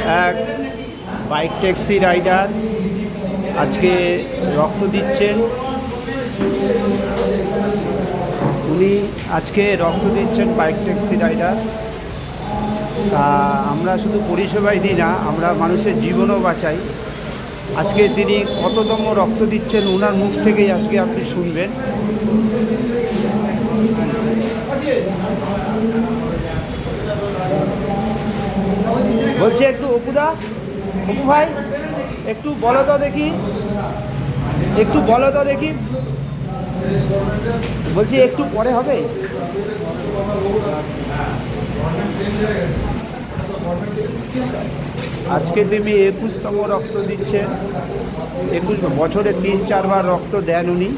এক bike taxi rider আজকে রক্ত দিচ্ছেন। উনি আজকে রক্ত দিচ্ছেন বাইক ট্যাক্সি রাইডার। তা আমরা শুধু পরিষেবাই দিই না, আমরা মানুষের জীবনও বাঁচাই। আজকে তিনি কততম রক্ত দিচ্ছেন ওনার মুখ থেকেই আজকে আপনি শুনবেন। বলছি একটু অপুদা, অপু ভাই একটু বলো তো দেখি, একটু বলো তো দেখি, বলছি একটু পরে হবে। আজকে তিনি 21তম রক্ত দিচ্ছেন। 21 বছরে 3-4 বার রক্ত দেন উনি।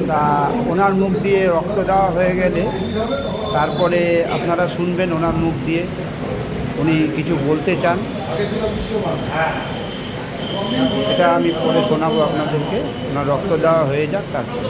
তা ওনার মুখ দিয়ে রক্ত দেওয়া হয়ে গেলে তারপরে আপনারা শুনবেন ওনার মুখ দিয়ে উনি কিছু বলতে চান। এটা আমি পরে শোনাবো আপনাদেরকে। ওনার রক্ত দেওয়া হয়ে যাক তারপরে।